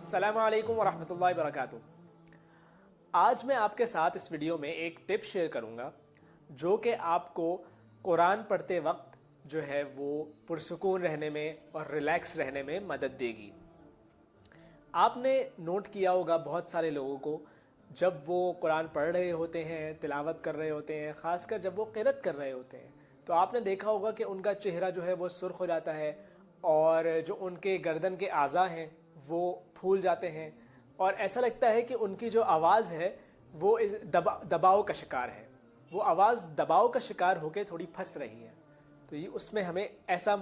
अस्सलामु अलैकुम वरहमतुल्लाहि वबरकातुहू। आज मैं आपके साथ इस वीडियो में एक टिप शेयर करूंगा जो कि आपको कुरान पढ़ते वक्त जो है वो पुरसुकून रहने में और रिलैक्स रहने में मदद देगी। आपने नोट किया होगा बहुत सारे लोगों को जब वो कुरान पढ़ रहे होते हैं, तिलावत कर रहे होते हैं, ख़ासकर जब वो क़िरात कर रहे होते हैं, तो आपने देखा होगा कि उनका चेहरा जो है वो सुर्ख हो जाता है और जो उनके गर्दन के आज़ा हैं वो फूल जाते हैं और ऐसा लगता है कि उनकी जो आवाज़ है वो इस दबाव का शिकार है, वो आवाज़ दबाव का शिकार होकर थोड़ी फंस रही है। तो ये उसमें हमें ऐसा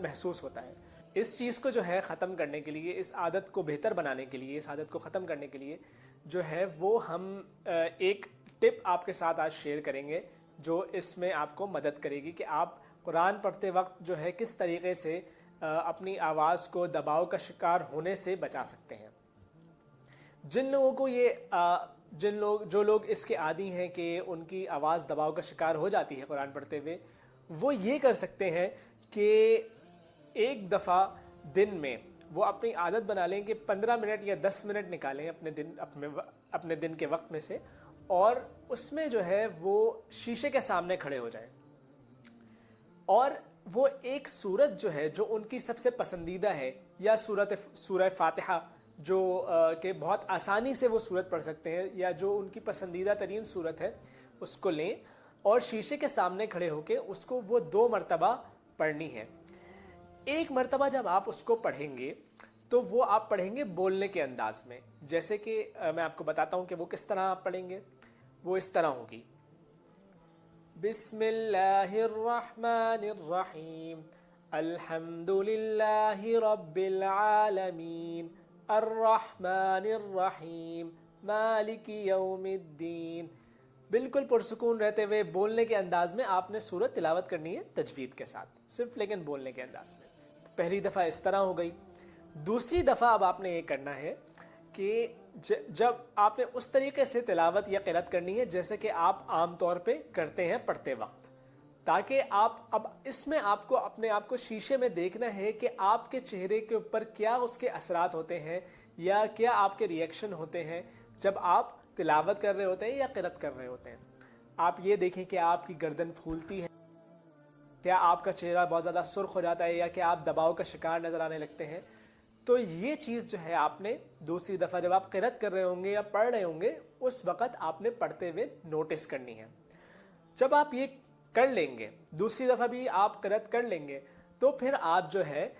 महसूस होता है। इस चीज़ को जो है ख़त्म करने के लिए, इस आदत को बेहतर बनाने के लिए, इस आदत को ख़त्म करने के लिए जो है वो हम एक टिप आपके साथ आज शेयर करेंगे जो इसमें आपको मदद करेगी कि आप कुरान पढ़ते वक्त जो है किस तरीक़े से अपनी आवाज़ को दबाव का शिकार होने से बचा सकते हैं। जिन लोगों को जो लोग इसके आदी हैं कि उनकी आवाज़ दबाव का शिकार हो जाती है कुरान पढ़ते हुए, वो ये कर सकते हैं कि एक दफ़ा दिन में वो अपनी आदत बना लें कि 15 मिनट या 10 मिनट निकालें अपने दिन के वक्त में से और उसमें जो है वो शीशे के सामने खड़े हो जाएं और वो एक सूरत जो है जो उनकी सबसे पसंदीदा है या सूरह फातिहा जो कि बहुत आसानी से वो सूरत पढ़ सकते हैं या जो उनकी पसंदीदा तरीन सूरत है उसको लें और शीशे के सामने खड़े होकर उसको वो 2 मरतबा पढ़नी है। एक मरतबा जब आप उसको पढ़ेंगे तो वो आप पढ़ेंगे बोलने के अंदाज में। जैसे कि मैं आपको बताता हूँ कि वो किस तरह आप पढ़ेंगे। वो इस तरह होगी, बिस्मिल्लाहिर्रहमानिर्रहीम अल्हम्दुलिल्लाहि रब्बिल आलमीन अर्रहमानिर्रहीम मालिकी यौमिद्दीन। बिल्कुल पुरसुकून रहते हुए बोलने के अंदाज में आपने सूरत तिलावत करनी है तजवीद के साथ, सिर्फ लेकिन बोलने के अंदाज में। तो पहली दफ़ा इस तरह हो गई। दूसरी दफ़ा अब आपने ये करना है कि जब आपने उस तरीके से तिलावत या क़िरात करनी है जैसे कि आप आम तौर पे करते हैं पढ़ते वक्त, ताकि आप अब इसमें आपको अपने आप को शीशे में देखना है कि आपके चेहरे के ऊपर क्या उसके असरात होते हैं या क्या आपके रिएक्शन होते हैं जब आप तिलावत कर रहे होते हैं या क़िरात कर रहे होते हैं। आप ये देखें कि आपकी गर्दन फूलती है, क्या आपका चेहरा बहुत ज़्यादा सुर्ख हो जाता है या क्या आप दबाव का शिकार नज़र आने लगते हैं। तो ये चीज़ जो है आपने दूसरी दफ़ा जब आप क़िरात कर रहे होंगे या पढ़ रहे होंगे उस वक़्त आपने पढ़ते हुए नोटिस करनी है। जब आप ये कर लेंगे, दूसरी दफ़ा भी आप क़िरात कर लेंगे, तो फिर आप जो है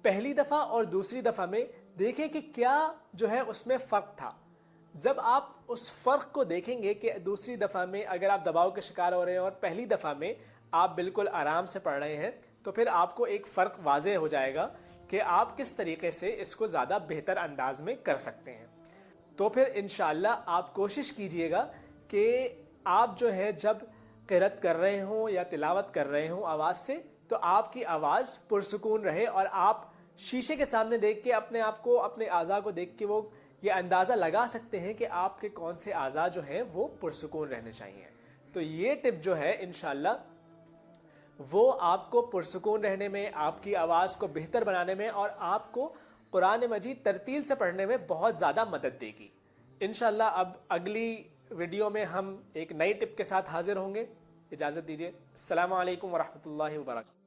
पहली दफ़ा और दूसरी दफ़ा में देखें कि क्या जो है उसमें फ़र्क था। जब आप उस फ़र्क को देखेंगे कि दूसरी दफ़ा में अगर आप दबाव के शिकार हो रहे हैं और पहली दफ़ा में आप बिल्कुल आराम से पढ़ रहे हैं, तो फिर आपको एक फ़र्क वाज़ेह हो जाएगा कि आप किस तरीके से इसको ज़्यादा बेहतर अंदाज में कर सकते हैं। तो फिर इंशाअल्लाह आप कोशिश कीजिएगा कि आप जो है जब क़िरात कर रहे हों या तिलावत कर रहे हों आवाज़ से, तो आपकी आवाज़ पुरसुकून रहे और आप शीशे के सामने देख के अपने आप को, अपने आज़ा को देख के वो ये अंदाज़ा लगा सकते हैं कि आपके कौन से आज़ा जो हैं वो पुरसुकून रहने चाहिए। तो ये टिप जो है इंशाअल्लाह वो आपको पुरसुकून रहने में, आपकी आवाज़ को बेहतर बनाने में और आपको कुरान मजीद तरतील से पढ़ने में बहुत ज़्यादा मदद देगी। इंशाअल्लाह अब अगली वीडियो में हम एक नई टिप के साथ हाजिर होंगे। इजाज़त दीजिए। अस्सलामु अलैकुम वरहमतुल्लाहि वबरकातुहू।